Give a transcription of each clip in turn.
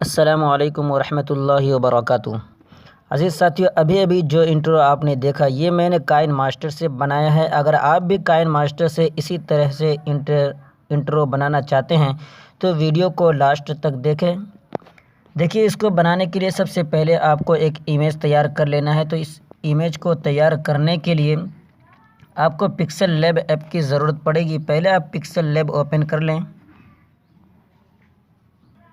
अस्सलामुअलैकुम वरहमतुल्लाहि वबरकातुहू। अज़ीज़ साथियों, अभी जो इंट्रो आपने देखा ये मैंने काइन मास्टर से बनाया है। अगर आप भी काइन मास्टर से इसी तरह से इंट्रो बनाना चाहते हैं तो वीडियो को लास्ट तक देखें। देखिए, इसको बनाने के लिए सबसे पहले आपको एक इमेज तैयार कर लेना है। तो इस इमेज को तैयार करने के लिए आपको पिक्सल लैब ऐप की ज़रूरत पड़ेगी। पहले आप पिक्सल लैब ओपन कर लें।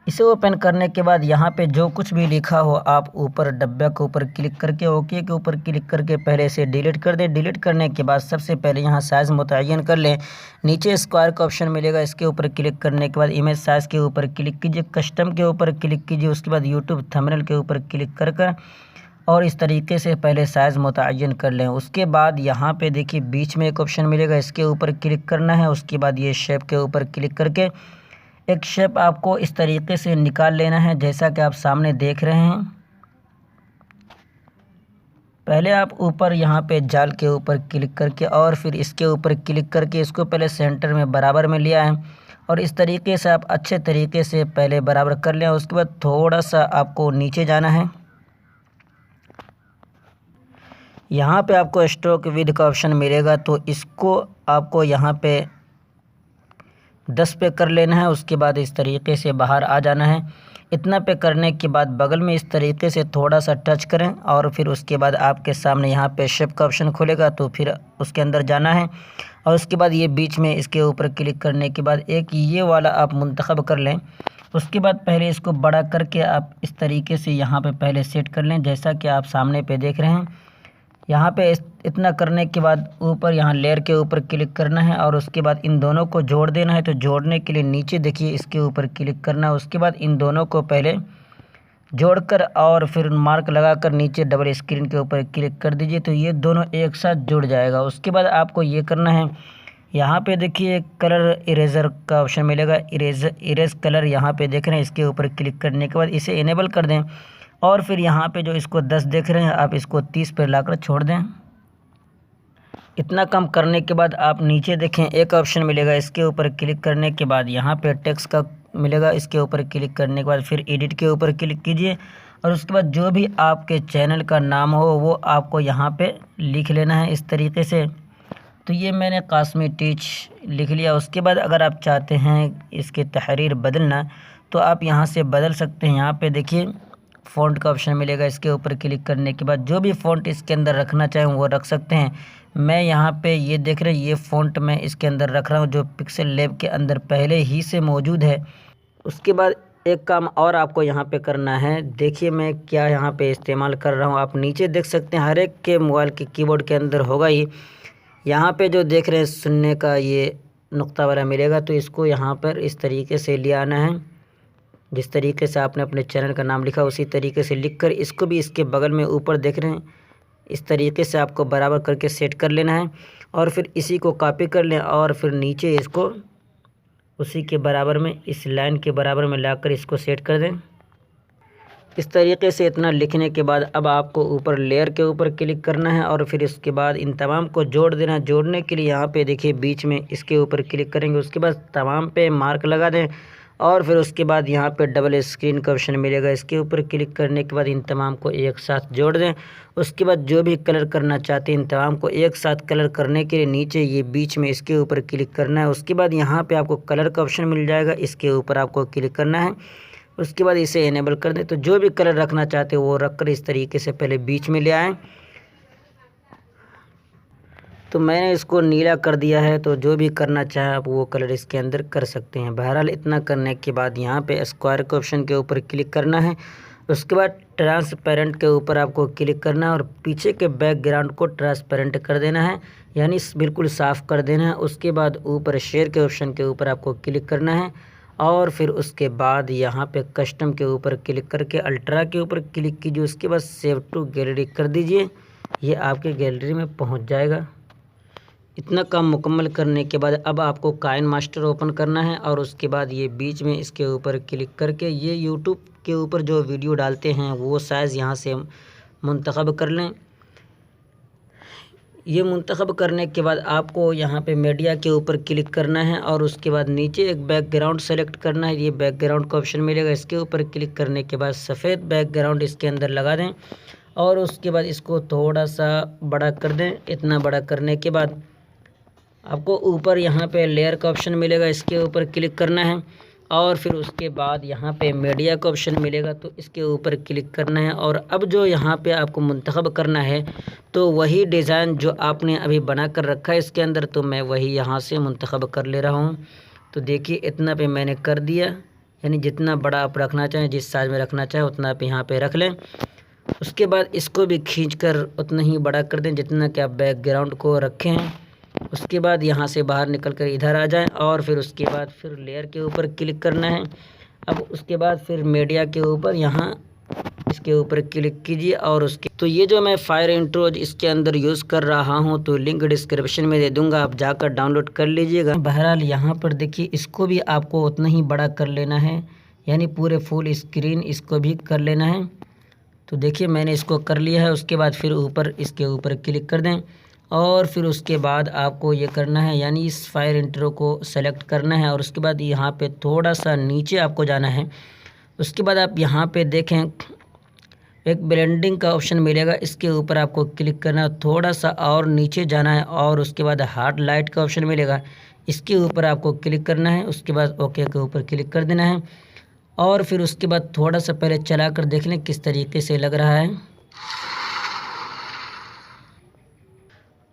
इसे ओपन करने के बाद यहाँ पे जो कुछ भी लिखा हो आप ऊपर डब्बे के ऊपर क्लिक करके ओके के ऊपर क्लिक करके पहले से डिलीट कर दें। डिलीट करने के बाद सबसे पहले यहाँ साइज़ मुतय्यन कर लें। नीचे स्क्वायर का ऑप्शन मिलेगा, इसके ऊपर क्लिक करने के बाद इमेज साइज़ के ऊपर क्लिक कीजिए, कस्टम के ऊपर क्लिक कीजिए, उसके बाद यूट्यूब थंबनेल के ऊपर क्लिक कर और इस तरीके से पहले साइज़ मुतय्यन कर लें। उसके बाद यहाँ पे देखिए बीच में एक ऑप्शन मिलेगा, इसके ऊपर क्लिक करना है। उसके बाद ये शेप के ऊपर क्लिक करके एक शेप आपको इस तरीके से निकाल लेना है जैसा कि आप सामने देख रहे हैं। पहले आप ऊपर यहाँ पे जाल के ऊपर क्लिक करके और फिर इसके ऊपर क्लिक करके इसको पहले सेंटर में बराबर में लिया है और इस तरीके से आप अच्छे तरीके से पहले बराबर कर लें। उसके बाद थोड़ा सा आपको नीचे जाना है। यहाँ पे आपको स्ट्रोक विड्थ का ऑप्शन मिलेगा, तो इसको आपको यहाँ पे 10 पे कर लेना है। उसके बाद इस तरीके से बाहर आ जाना है। इतना पे करने के बाद बगल में इस तरीके से थोड़ा सा टच करें और फिर उसके बाद आपके सामने यहाँ पे शेप का ऑप्शन खुलेगा, तो फिर उसके अंदर जाना है और उसके बाद ये बीच में इसके ऊपर क्लिक करने के बाद एक ये वाला आप मुंतखब कर लें। उसके बाद पहले इसको बड़ा करके आप इस तरीके से यहाँ पे पहले सेट कर लें जैसा कि आप सामने पे देख रहे हैं। यहाँ पे इतना करने के बाद ऊपर यहाँ लेयर के ऊपर क्लिक करना है और उसके बाद इन दोनों को जोड़ देना है। तो जोड़ने के लिए नीचे देखिए इसके ऊपर क्लिक करना है। उसके बाद इन दोनों को पहले जोड़कर और फिर मार्क लगाकर नीचे डबल स्क्रीन के ऊपर क्लिक कर दीजिए, तो ये दोनों एक साथ जुड़ जाएगा। उसके बाद आपको ये करना है, यहाँ पे देखिए कलर इरेज़र का ऑप्शन मिलेगा, इरेज कलर यहाँ पे देख रहे हैं। इसके ऊपर क्लिक करने के बाद इसे इनेबल कर दें और फिर यहाँ पे जो इसको 10 देख रहे हैं आप इसको 30 पर लाकर छोड़ दें। इतना कम करने के बाद आप नीचे देखें एक ऑप्शन मिलेगा, इसके ऊपर क्लिक करने के बाद यहाँ पे टेक्स्ट का मिलेगा, इसके ऊपर क्लिक करने के बाद फिर एडिट के ऊपर क्लिक कीजिए और उसके बाद जो भी आपके चैनल का नाम हो वो आपको यहाँ पे लिख लेना है इस तरीके से। तो ये मैंने कासमी टीच लिख लिया। उसके बाद अगर आप चाहते हैं इसकी तहरीर बदलना तो आप यहाँ से बदल सकते हैं। यहाँ पे देखिए फ़ॉन्ट का ऑप्शन मिलेगा, इसके ऊपर क्लिक करने के बाद जो भी फ़ॉन्ट इसके अंदर रखना चाहें वो रख सकते हैं। मैं यहाँ पे ये देख रहे हैं ये फ़ॉन्ट मैं इसके अंदर रख रहा हूँ जो पिक्सल लैब के अंदर पहले ही से मौजूद है। उसके बाद एक काम और आपको यहाँ पे करना है, देखिए मैं क्या यहाँ पे इस्तेमाल कर रहा हूँ। आप नीचे देख सकते हैं हर एक के मोबाइल के कीबोर्ड के अंदर होगा ही। यहाँ पे जो देख रहे हैं सुनने का ये नुक्ता वाला मिलेगा, तो इसको यहाँ पर इस तरीके से ले आना है। जिस तरीके से आपने अपने चैनल का नाम लिखा उसी तरीके से लिखकर इसको भी इसके बगल में ऊपर देख रहे हैं इस तरीके से आपको बराबर करके सेट कर लेना है और फिर इसी को कॉपी कर लें और फिर नीचे इसको उसी के बराबर में इस लाइन के बराबर में लाकर इसको सेट कर दें। इस तरीके से इतना लिखने के बाद अब आपको ऊपर लेयर के ऊपर क्लिक करना है और फिर इसके बाद इन तमाम को जोड़ देना है। जोड़ने के लिए यहाँ पे देखिए बीच में इसके ऊपर क्लिक करेंगे, उसके बाद तमाम पे मार्क लगा दें और फिर उसके बाद यहाँ पे डबल स्क्रीन का ऑप्शन मिलेगा, इसके ऊपर क्लिक करने के बाद इन तमाम को एक साथ जोड़ दें। उसके बाद जो भी कलर करना चाहते हैं इन तमाम को एक साथ कलर करने के लिए नीचे ये बीच में इसके ऊपर क्लिक करना है। उसके बाद यहाँ पे आपको कलर का ऑप्शन मिल जाएगा, इसके ऊपर आपको क्लिक करना है। उसके बाद इसे इनेबल कर दें। तो जो भी कलर रखना चाहते हो वो रख कर इस तरीके से पहले बीच में ले आएँ। तो मैंने इसको नीला कर दिया है, तो जो भी करना चाहे आप वो कलर इसके अंदर कर सकते हैं। बहरहाल इतना करने के बाद यहाँ पे स्क्वायर के ऑप्शन के ऊपर क्लिक करना है। उसके बाद ट्रांसपेरेंट के ऊपर आपको क्लिक करना है और पीछे के बैकग्राउंड को ट्रांसपेरेंट कर देना है, यानी बिल्कुल साफ़ कर देना है। उसके बाद ऊपर शेयर के ऑप्शन के ऊपर आपको क्लिक करना है और फिर उसके बाद यहाँ पे कस्टम के ऊपर क्लिक करके अल्ट्रा के ऊपर क्लिक कीजिए। उसके बाद सेव टू गैलरी कर दीजिए, ये आपके गैलरी में पहुँच जाएगा। इतना काम मुकम्मल करने के बाद अब आपको काइन मास्टर ओपन करना है और उसके बाद ये बीच में इसके ऊपर क्लिक करके ये यूट्यूब के ऊपर जो वीडियो डालते हैं वो साइज़ यहाँ से मुंतखब कर लें। ये मुंतखब करने के बाद आपको यहाँ पे मीडिया के ऊपर क्लिक करना है और उसके बाद नीचे एक बैकग्राउंड सेलेक्ट करना है। ये बैकग्राउंड का ऑप्शन मिलेगा, इसके ऊपर क्लिक करने के बाद सफ़ेद बैकग्राउंड इसके अंदर लगा दें और उसके बाद इसको थोड़ा सा बड़ा कर दें। इतना बड़ा करने के बाद आपको ऊपर यहाँ पे लेयर का ऑप्शन मिलेगा, इसके ऊपर क्लिक करना है और फिर उसके बाद यहाँ पे मीडिया का ऑप्शन मिलेगा, तो इसके ऊपर क्लिक करना है। और अब जो यहाँ पे आपको मुंतखब करना है तो वही डिज़ाइन जो आपने अभी बना कर रखा है इसके अंदर, तो मैं वही यहाँ से मुंतखब कर ले रहा हूँ। तो देखिए इतना पे मैंने कर दिया, यानी जितना बड़ा आप रखना चाहें, जिस साइज़ में रखना चाहें उतना आप यहाँ पे रख लें। उसके बाद इसको भी खींच कर उतना ही बड़ा कर दें जितना कि आप बैकग्राउंड को रखे हैं। उसके बाद यहाँ से बाहर निकल कर इधर आ जाएं और फिर उसके बाद फिर लेयर के ऊपर क्लिक करना है। अब उसके बाद फिर मीडिया के ऊपर यहाँ इसके ऊपर क्लिक कीजिए और उसके तो ये जो मैं फायर इंट्रो इसके अंदर यूज़ कर रहा हूँ तो लिंक डिस्क्रिप्शन में दे दूँगा, आप जाकर डाउनलोड कर लीजिएगा। बहरहाल यहाँ पर देखिए इसको भी आपको उतना ही बड़ा कर लेना है, यानी पूरे फुल स्क्रीन इसको भी कर लेना है। तो देखिए मैंने इसको कर लिया है। उसके बाद फिर ऊपर इसके ऊपर क्लिक कर दें और फिर उसके बाद आपको ये करना है, यानी इस फायर इंट्रो को सेलेक्ट करना है और उसके बाद यहाँ पे थोड़ा सा नीचे आपको जाना है। उसके बाद आप यहाँ पे देखें एक ब्लेंडिंग का ऑप्शन मिलेगा, इसके ऊपर आपको क्लिक करना है, थोड़ा सा और नीचे जाना है और उसके बाद हार्ड लाइट का ऑप्शन मिलेगा, इसके ऊपर आपको क्लिक करना है। उसके बाद ओके के ऊपर क्लिक कर देना है और फिर उसके बाद थोड़ा सा पहले चला कर देख लें किस तरीके से लग रहा है।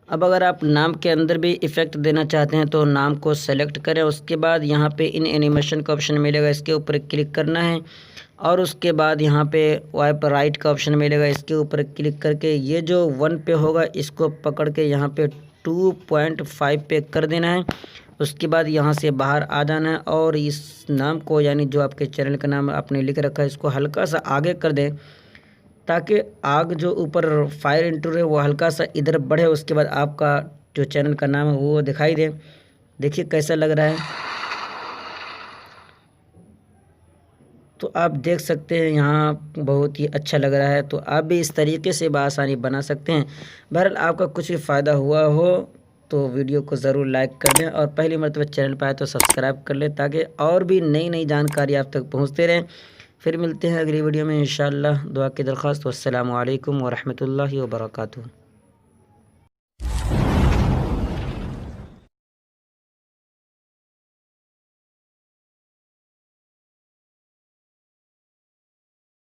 अब अगर आप नाम के अंदर भी इफ़ेक्ट देना चाहते हैं तो नाम को सेलेक्ट करें। उसके बाद यहाँ पे इन एनिमेशन का ऑप्शन मिलेगा, इसके ऊपर क्लिक करना है और उसके बाद यहाँ पे वाइप राइट का ऑप्शन मिलेगा, इसके ऊपर क्लिक करके ये जो 1 पे होगा इसको पकड़ के यहाँ पे 2.5 पे कर देना है। उसके बाद यहाँ से बाहर आ जाना है और इस नाम को, यानी जो आपके चैनल का नाम आपने लिख रखा है, इसको हल्का सा आगे कर दें ताकि आग जो ऊपर फायर इंट्रो है वो हल्का सा इधर बढ़े। उसके बाद आपका जो चैनल का नाम है वो दिखाई दे। देखिए कैसा लग रहा है, तो आप देख सकते हैं यहाँ बहुत ही अच्छा लग रहा है। तो आप भी इस तरीके से बआसानी बना सकते हैं। बहरहाल आपका कुछ भी फ़ायदा हुआ हो तो वीडियो को ज़रूर लाइक कर दें और पहली मरतबा चैनल पर आए तो सब्सक्राइब कर लें ताकि और भी नई नई जानकारी आप तक पहुँचते रहें। फिर मिलते हैं अगली वीडियो में इंशाअल्लाह। दुआ की दरख्वास्त। वस्सलामु अलैकुम वरहमतुल्लाहि वबरकातुहू।